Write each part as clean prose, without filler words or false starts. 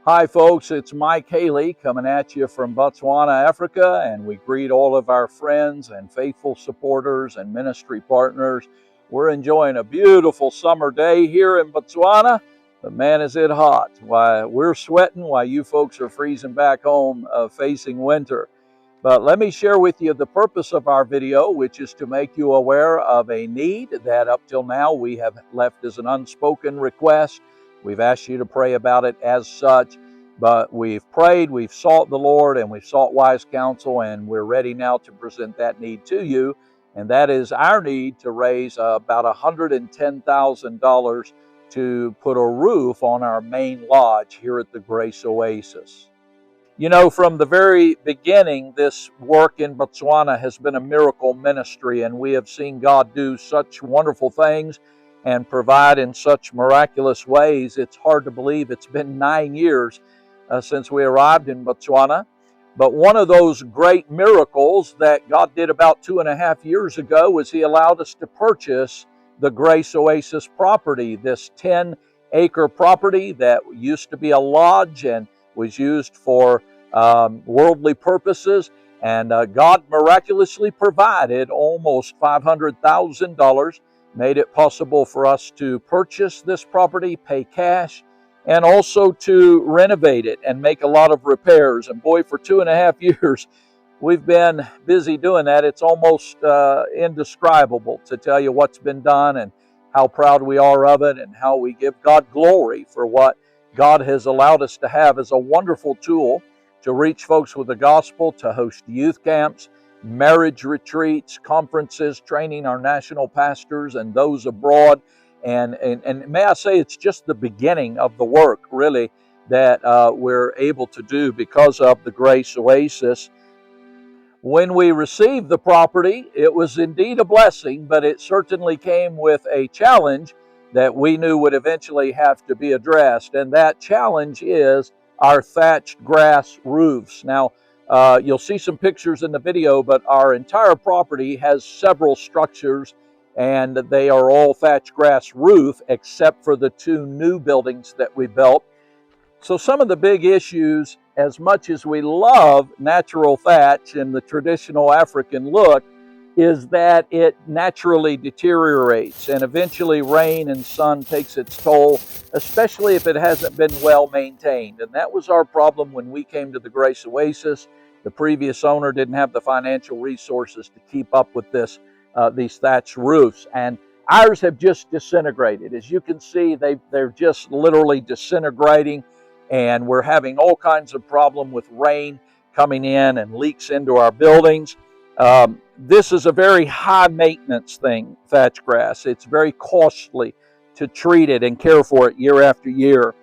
Hi folks, it's Mike Haley coming at you from Botswana, Africa, and we greet all of our friends and faithful supporters and ministry partners. We're enjoying a beautiful summer day here in Botswana, but man is it hot. Why, we're sweating while you folks are freezing back home facing winter. But let me share with you the purpose of our video, which is to make you aware of a need that up till now we have left as an unspoken request. We've asked you to pray about it as such, but we've prayed, we've sought the Lord, and we've sought wise counsel, and we're ready now to present that need to you. And that is our need to raise about $110,000 to put a roof on our main lodge here at the Grace Oasis. You know, from the very beginning, this work in Botswana has been a miracle ministry, and we have seen God do such wonderful things and provide in such miraculous ways. It's hard to believe it's been 9 years since we arrived in Botswana. But one of those great miracles that God did about 2.5 years ago was He allowed us to purchase the Grace Oasis property, this 10-acre property that used to be a lodge and was used for worldly purposes, and God miraculously provided almost $500,000, made it possible for us to purchase this property, pay cash, and also to renovate it and make a lot of repairs. And boy, for 2.5 years, we've been busy doing that. It's almost indescribable to tell you what's been done and how proud we are of it and how we give God glory for what God has allowed us to have as a wonderful tool to reach folks with the gospel, to host youth camps, marriage retreats, conferences, training our national pastors and those abroad. And may I say, it's just the beginning of the work, really, that we're able to do because of the Grace Oasis. When we received the property, it was indeed a blessing, but it certainly came with a challenge that we knew would eventually have to be addressed. And that challenge is our thatched grass roofs. Now, you'll see some pictures in the video, but our entire property has several structures, and they are all thatched grass roof, except for the 2 new buildings that we built. So some of the big issues, as much as we love natural thatch and the traditional African look, is that it naturally deteriorates, and eventually rain and sun takes its toll, especially if it hasn't been well maintained. And that was our problem when we came to the Grace Oasis. The previous owner didn't have the financial resources to keep up with these thatch roofs, and ours have just disintegrated. As you can see, they're just literally disintegrating, and we're having all kinds of problem with rain coming in and leaks into our buildings. This is a very high maintenance thing, thatch grass. It's very costly to treat it and care for it year after year.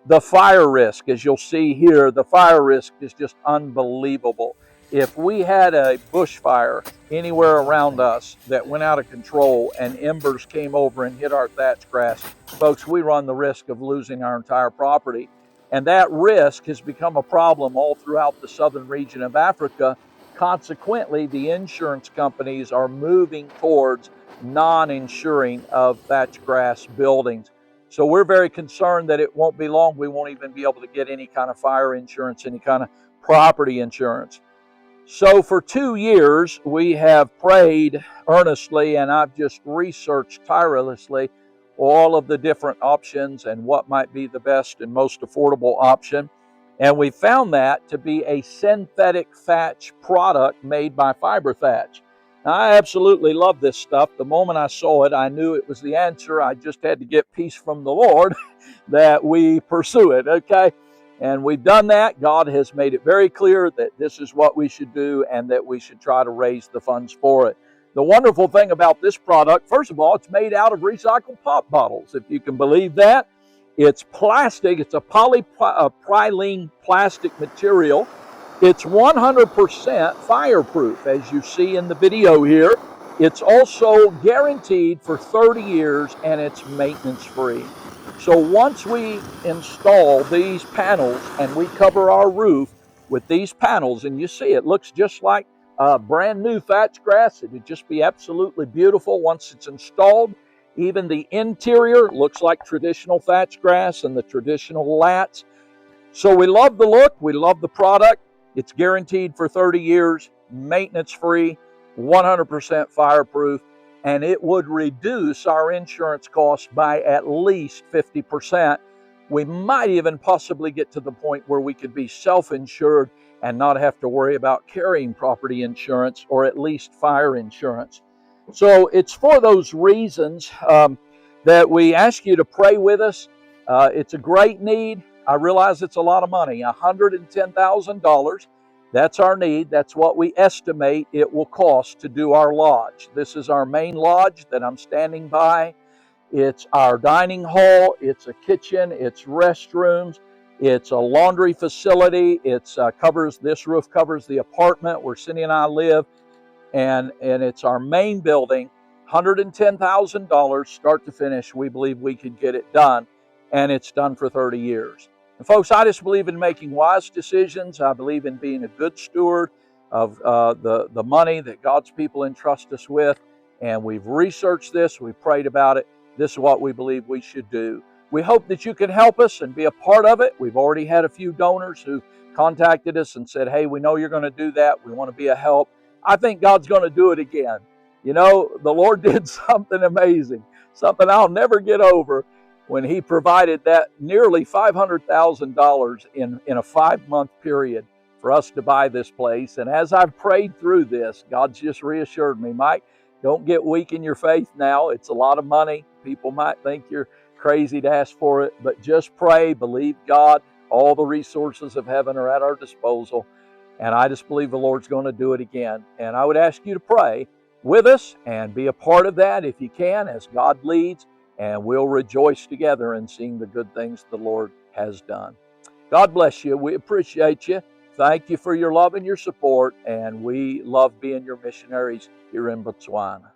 The fire risk, as you'll see here, the fire risk is just unbelievable. If we had a bushfire anywhere around us that went out of control and embers came over and hit our thatch grass, folks, we run the risk of losing our entire property. And that risk has become a problem all throughout the southern region of Africa. Consequently, the insurance companies are moving towards non-insuring of thatch grass buildings. So we're very concerned that it won't be long. We won't even be able to get any kind of fire insurance, any kind of property insurance. So for 2 years, we have prayed earnestly, and I've just researched tirelessly all of the different options and what might be the best and most affordable option. And we found that to be a synthetic thatch product made by Fiber Thatch. Now, I absolutely love this stuff. The moment I saw it, I knew it was the answer. I just had to get peace from the Lord that we pursue it, okay? And we've done that. God has made it very clear that this is what we should do and that we should try to raise the funds for it. The wonderful thing about this product, first of all, it's made out of recycled pop bottles, if you can believe that. It's plastic. It's a polypropylene plastic material. It's 100% fireproof, as you see in the video here. It's also guaranteed for 30 years, and it's maintenance free. So once we install these panels and we cover our roof with these panels, and you see it looks just like brand new thatch grass. It would just be absolutely beautiful once it's installed. Even the interior looks like traditional thatch grass and the traditional lats. So we love the look, we love the product. It's guaranteed for 30 years, maintenance free, 100% fireproof, and it would reduce our insurance costs by at least 50%. We might even possibly get to the point where we could be self-insured and not have to worry about carrying property insurance, or at least fire insurance. So it's for those reasons that we ask you to pray with us. It's a great need. I realize it's a lot of money, $110,000. That's our need. That's what we estimate it will cost to do our lodge. This is our main lodge that I'm standing by. It's our dining hall, it's a kitchen, it's restrooms, it's a laundry facility. It's this roof covers the apartment where Cindy and I live, and it's our main building. $110,000 start to finish. We believe we could get it done, and it's done for 30 years. And folks, I just believe in making wise decisions. I believe in being a good steward of the money that God's people entrust us with. And we've researched this, we've prayed about it. This is what we believe we should do. We hope that you can help us and be a part of it. We've already had a few donors who contacted us and said, hey, we know you're going to do that. We want to be a help. I think God's going to do it again. You know, the Lord did something amazing, something I'll never get over, when He provided that nearly $500,000 in a 5-month period for us to buy this place. And as I've prayed through this, God's just reassured me, Mike, don't get weak in your faith now. It's a lot of money. People might think you're crazy to ask for it, but just pray, believe God. All the resources of heaven are at our disposal. And I just believe the Lord's going to do it again. And I would ask you to pray with us and be a part of that if you can, as God leads. And we'll rejoice together in seeing the good things the Lord has done. God bless you. We appreciate you. Thank you for your love and your support. And we love being your missionaries here in Botswana.